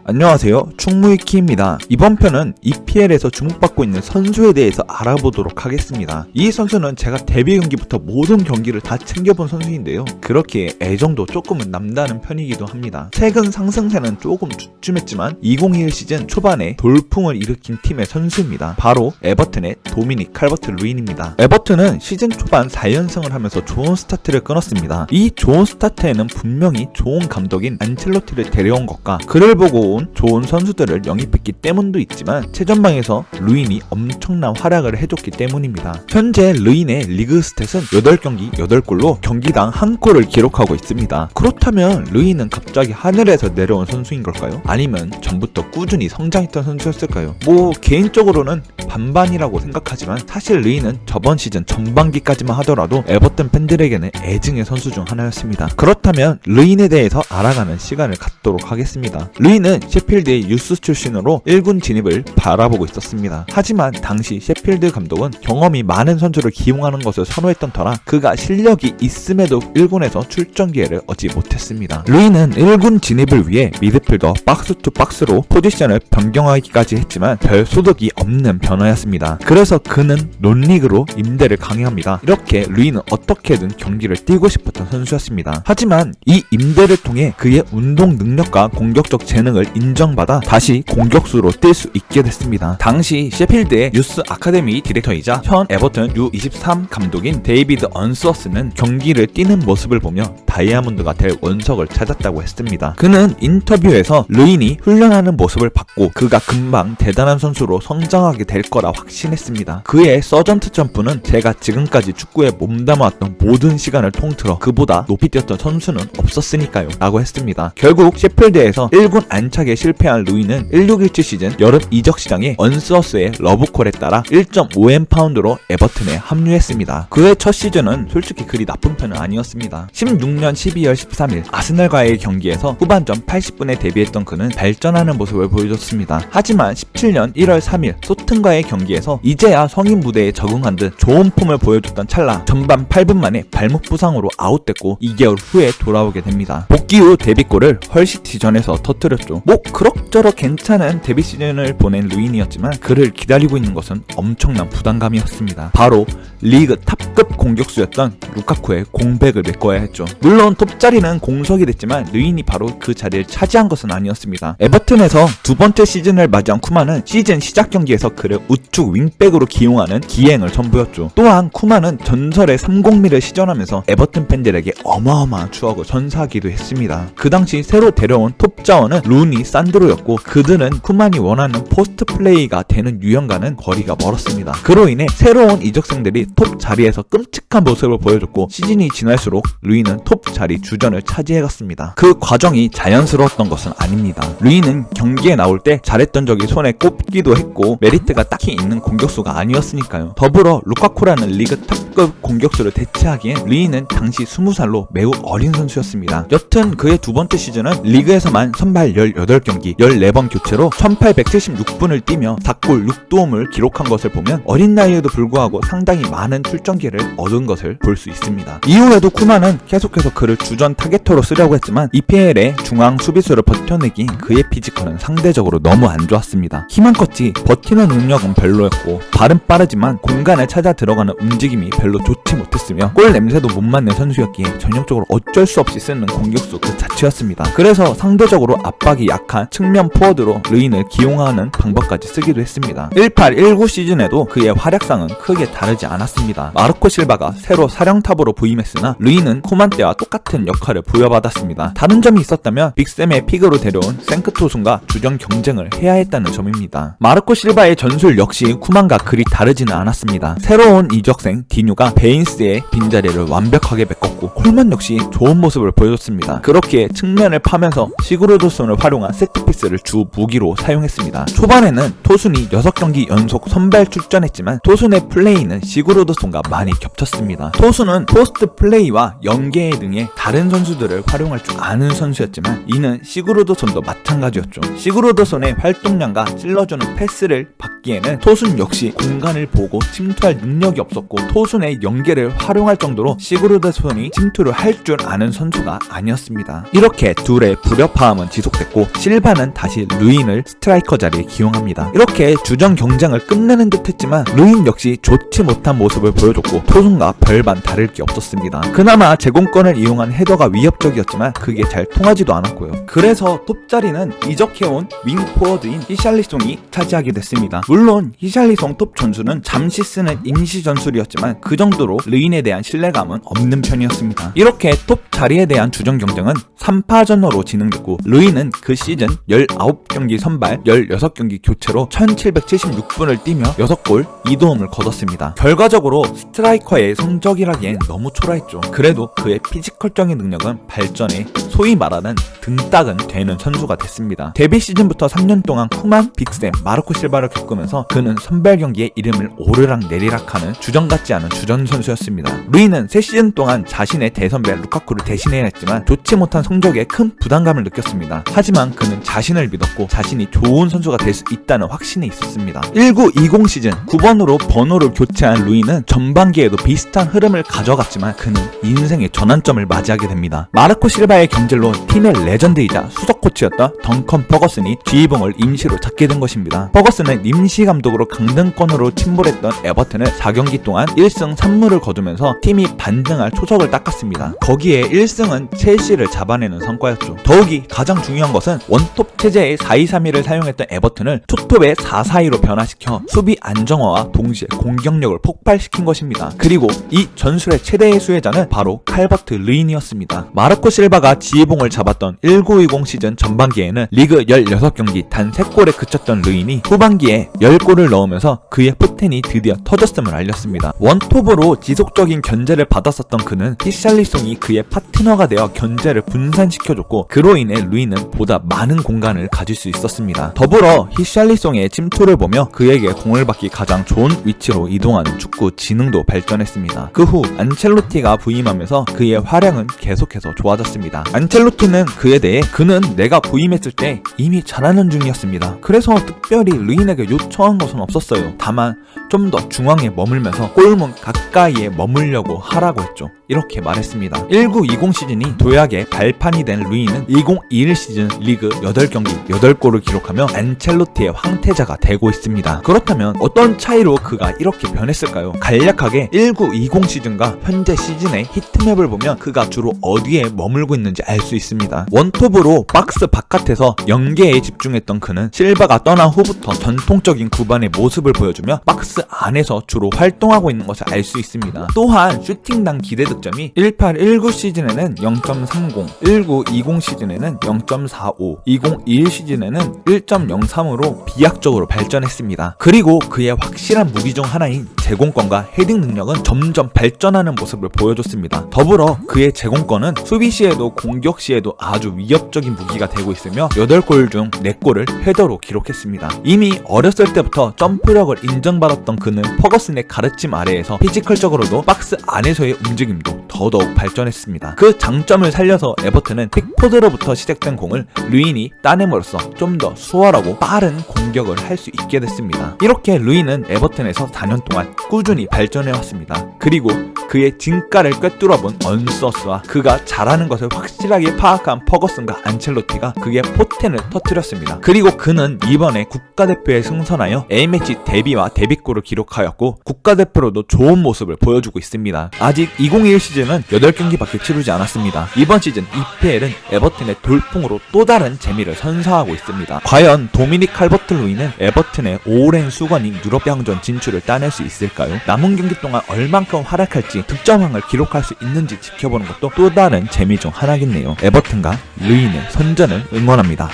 안녕하세요, 충무이키입니다. 이번 편은 EPL에서 주목받고 있는 선수에 대해서 알아보도록 하겠습니다. 이 선수는 제가 데뷔 경기부터 모든 경기를 다 챙겨본 선수인데요, 그렇게 애정도 조금은 남다른 편이기도 합니다. 최근 상승세는 조금 주춤했지만 2021 시즌 초반에 돌풍을 일으킨 팀의 선수입니다. 바로 에버튼의 도미닉 칼버트 루인입니다. 에버튼은 시즌 초반 4연승을 하면서 좋은 스타트를 끊었습니다. 이 좋은 스타트에는 분명히 좋은 감독인 안첼로티를 데려온 것과 그를 보고 온 좋은 선수들을 영입했기 때문도 있지만 최전방에서 루인이 엄청난 활약을 해줬기 때문입니다. 현재 루인의 리그 스탯은 8경기 8골로 경기당 1골을 기록하고 있습니다. 그렇다면 루인은 갑자기 하늘에서 내려온 선수인 걸까요? 아니면 전부터 꾸준히 성장했던 선수였을까요? 개인적으로는 반반이라고 생각하지만 사실 루인은 저번 시즌 전반기까지만 하더라도 에버튼 팬들에게는 애증의 선수 중 하나였습니다. 그렇다면 루인에 대해서 알아가는 시간을 갖도록 하겠습니다. 루인은 셰필드의 유스 출신으로 1군 진입을 바라보고 있었습니다. 하지만 당시 셰필드 감독은 경험이 많은 선수를 기용하는 것을 선호했던 터라 그가 실력이 있음에도 1군에서 출전 기회를 얻지 못했습니다. 루인은 1군 진입을 위해 미드필더 박스 투 박스로 포지션을 변경하기까지 했지만 별 소득이 없는 변화였습니다. 그래서 그는 논리그로 임대를 강요합니다. 이렇게 루인은 어떻게든 경기를 뛰고 싶었던 선수였습니다. 하지만 이 임대를 통해 그의 운동 능력과 공격적 재능을 인정받아 다시 공격수로 뛸 수 있게 됐습니다. 당시 셰필드의 유스 아카데미 디렉터이자 현 에버튼 U23 감독인 데이비드 언스워스는 경기를 뛰는 모습을 보며 다이아몬드가 될 원석을 찾았다고 했습니다. 그는 인터뷰에서 루인이 훈련하는 모습을 봤고 그가 금방 대단한 선수로 성장하게 될 거라 확신했습니다. 그의 서전트 점프는 제가 지금까지 축구에 몸담아왔던 모든 시간을 통틀어 그보다 높이 뛰었던 선수는 없었으니까요 라고 했습니다. 결국 셰필드에서 1군 안착에 실패한 루인은 1617 시즌 여름 이적 시장에 언스워스의 러브콜에 따라 1.5M 파운드로 에버튼에 합류했습니다. 그의 첫 시즌은 솔직히 그리 나쁜 편은 아니었습니다. 16년 12월 13일 아스날과의 경기에서 후반전 80분에 데뷔했던 그는 발전하는 모습을 보여줬습니다. 하지만 17년 1월 3일 소튼과의 경기에서 이제야 성인 무대에 적응한 듯 좋은 폼을 보여줬던 찰나 전반 8분 만에 발목 부상으로 아웃됐고 2개월 후에 돌아오게 됩니다. 복귀 후 데뷔골을 헐시티전에서 터뜨렸죠. 그럭저럭 괜찮은 데뷔 시즌을 보낸 루인이었지만 그를 기다리고 있는 것은 엄청난 부담감이었습니다. 바로 리그 탑급 공격수였던 루카쿠의 공백을 메꿔야 했죠. 물론 톱자리는 공석이 됐지만 루인이 바로 그 자리를 차지한 것은 아니었습니다. 에버튼에서 두 번째 시즌을 맞이한 쿠만은 시즌 시작 경기에서 그를 우측 윙백으로 기용하는 기행을 선보였죠. 또한 쿠만은 전설의 3공미를 시전하면서 에버튼 팬들에게 어마어마한 추억을 선사하기도 했습니다. 그 당시 새로 데려온 톱 자원은 루니, 산드로였고 그들은 쿠만이 원하는 포스트 플레이가 되는 유형과는 거리가 멀었습니다. 그로 인해 새로운 이적생들이 톱 자리에서 끔찍한 모습을 보여줬고 시즌이 지날수록 루이는 톱 자리 주전을 차지해갔습니다. 그 과정이 자연스러웠던 것은 아닙니다. 루이는 경기에 나올 때 잘했던 적이 손에 꼽기도 했고 메리트가 딱히 있는 공격수가 아니었으니까요. 더불어 루카쿠라는 리그 탑급 공격수를 대체하기엔 루이는 당시 20살로 매우 어린 선수였습니다. 여튼 그의 두 번째 시즌은 리그에서만 선발 18경기 14번 교체로 1876분을 뛰며 4골 6도움을 기록한 것을 보면 어린 나이에도 불구하고 상당히 많은 출전 기회를 얻은 것을 볼 수 있습니다. 이후에도 쿠만은 계속해서 그를 주전 타겟터로 쓰려고 했지만 EPL의 중앙 수비수를 버텨내기 그의 피지컬은 상대적으로 너무 안 좋았습니다. 키만 컸지 버티는 능력은 별로였고 발은 빠르지만 공간을 찾아 들어가는 움직임이 별로 좋지 못했으며 골 냄새도 못 맡는 선수였기에 전형적으로 어쩔 수 없이 쓰는 공격수 그 자체였습니다. 그래서 상대적으로 압박이 약한 측면 포워드로 루인을 기용하는 방법까지 쓰기도 했습니다. 18-19 시즌에도 그의 활약상은 크게 다르지 않았습니다. 마르코 실바가 새로 사령탑으로 부임했으나 루인은 코만 때와 똑같은 역할을 부여받았습니다. 다른 점이 있었다면 빅샘의 픽으로 데려온 생크토순과 주전 경쟁을 해야 했다는 점입니다. 마르코 실바의 전술 역시 쿠만과 그리 다르지는 않았습니다. 새로운 이적생 디뉴가 베인스의 빈자리를 완벽하게 메꿨고 콜만 역시 좋은 모습을 보여줬습니다. 그렇게 측면을 파면서 시그루드손을 활용한 세트피스를 주 무기로 사용했습니다. 초반에는 토순이 6경기 연속 선발 출전했지만 토순의 플레이는 시그루드손과 많이 겹쳤습니다. 토순은 포스트 플레이와 연계 등의 다른 선수들을 활용할 줄 아는 선수였지만 이는 시그루드손도 마찬가지였죠. 시그루드손의 활동량과 찔러주는 패스를 받기에는 토순 역시 공간을 보고 침투할 능력이 없었고 토순의 연계를 활용할 정도로 시그루드손이 침투를 할 줄 아는 선수가 아니었습니다. 이렇게 둘의 불협화음은 지속됐고 실바는 다시 루인을 스트라이커 자리에 기용합니다. 이렇게 주전 경쟁을 끝내는 듯 했지만 루인 역시 좋지 못한 모습을 보여줬고 토순과 별반 다를 게 없었습니다. 그나마 제공권을 이용한 헤더가 위협적이었지만 그게 잘 통하지도 않았고요. 그래서 톱 자리는 이적해온 윙 포워드인 히샬리송이 차지하게 됐습니다. 물론 히샬리송 톱 전술은 잠시 쓰는 임시 전술이었지만 그 정도로 루인에 대한 신뢰감은 없는 편이었습니다. 이렇게 톱 자리에 대한 주전 경쟁은 3파전으로 진행됐고 루인은 그 시즌 19경기 선발 16경기 교체로 1776분을 뛰며 6골 2도움을 거뒀습니다. 결과적으로 스트라이커의 성적이라기엔 너무 초라했죠. 그래도 그의 피지컬적인 능력은 발전해 소위 말하는 등딱은 되는 선수가 됐습니다. 데뷔 시즌부터 3년 동안 쿠만, 빅샘, 마르코 실바를 겪으면서 그는 선발 경기에 이름을 오르락 내리락하는 주전 같지 않은 주전 선수였습니다. 루인은 3시즌 동안 자신의 대선배 루카쿠를 대신해야 했지만 좋지 못한 성적에 큰 부담감을 느꼈습니다. 하지만 그는 자신을 믿었고 자신이 좋은 선수가 될 수 있다는 확신이 있었습니다. 19-20 시즌 9번으로 번호를 교체한 루인은 전반기에도 비슷한 흐름을 가져갔지만 그는 인생의 전환점을 맞이하게 됩니다. 마르코 실바의 경질로 팀의 레전드이자 수석 코치였던 덩컨 퍼거슨이 쥐봉을 임시로 잡게 된 것입니다. 퍼거슨은 임시 감독으로 강등권으로 침몰했던 에버튼을 4경기 동안 1승 3무를 거두면서 팀이 반등할 초석을 닦았습니다. 거기에 1승은 첼시를 잡아내는 성과였죠. 더욱이 가장 중요한 것은 원톱 체제의 4-2-3-1을 사용했던 에버튼을 투톱의 4-4-2로 변화시켜 수비 안정화와 동시에 공격력을 폭발시킨 것입니다. 그리고 이 전술의 최대의 수혜자는 바로 칼버트 루인이었습니다. 마르코 실바가 지휘봉을 잡았던 19-20 시즌 전반기에는 리그 16경기 단 3골에 그쳤던 루인이 후반기에 10골을 넣으면서 그의 포텐이 드디어 터졌음을 알렸습니다. 원톱으로 지속적인 견제를 받았었던 그는 히샬리송이 그의 파트너가 되어 견제를 분산시켜줬고 그로 인해 루인은 보다 많은 공간을 가질 수 있었습니다. 더불어 히샬리송의 침투를 보며 그에게 공을 받기 가장 좋은 위치로 이동하는 축구 지능도 발전했습니다. 그 후 안첼로티가 부임하면서 그의 활약은 계속해서 좋아졌습니다. 안첼로티는 그에 대해 그는 내가 부임했을 때 이미 잘하는 중이었습니다. 그래서 특별히 루인에게 요청한 것은 없었어요. 다만 좀 더 중앙에 머물면서 골문 가까이에 머물려고 하라고 했죠. 이렇게 말했습니다. 19-20 시즌이 도약의 발판이 된 루인은 20-21 시즌 리그 8경기 8골을 기록하며 안첼로티의 황태자가 되고 있습니다. 그렇다면 어떤 차이로 그가 이렇게 변했을까요? 간략하게 19-20 시즌과 현재 시즌의 히트맵을 보면 그가 주로 어디에 머물고 있는지 알 수 있습니다. 원톱으로 박스 바깥에서 연계에 집중했던 그는 실바가 떠난 후부터 전통적인 구반의 모습을 보여주며 박스 안에서 주로 활동하고 있는 것을 알 수 있습니다. 또한 슈팅당 기대 득점이 18-19 시즌에는 0.30, 19-20 시즌에는 0.45, 20-21 시즌에는 1.03으로 비약적으로 발전했습니다. 그리고 그의 확실한 무기 중 하나인 제공권과 헤딩 능력은 점점 발전하는 모습을 보여줬습니다. 더불어 그의 제공권은 수비 시에도 공격 시에도 아주 위협적인 무기가 되고 있으며 8골 중 4골을 헤더로 기록했습니다. 이미 어렸을 때부터 점프력을 인정받았던 그는 퍼거슨의 가르침 아래에서 피지컬적으로도 박스 안에서의 움직임도 더더욱 발전했습니다. 그 장점을 살려서 에버튼은 픽포드로부터 시작된 공을 루인이 따냄으로써 좀 더 수월하고 빠른 공격을 할 수 있게 됐습니다. 이렇게 루인은 에버튼에서 4년 동안 꾸준히 발전해왔습니다. 그리고 그의 진가를 꿰뚫어본 언서스와 그가 잘하는 것을 확실하게 파악한 퍼거슨과 안첼로티가 그의 포텐을 터뜨렸습니다. 그리고 그는 이번에 국가대표에 승선하여 A매치 데뷔와 데뷔골을 기록하였고 국가대표로도 좋은 모습을 보여주고 있습니다. 아직 2021 시즌은 8경기밖에 치르지 않았습니다. 이번 시즌 EPL은 에버튼의 돌풍으로 또 다른 재미를 선사하고 있습니다. 과연 도미닉 칼버트 루인은 에버튼의 오랜 수건인 유럽양전 진출을 따낼 수 있을까요? 남은 경기 동안 얼만큼 활약할지 득점왕을 기록할 수 있는지 지켜보는 것도 또 다른 재미 중 하나겠네요. 에버튼과 루인의 선전을 응원합니다.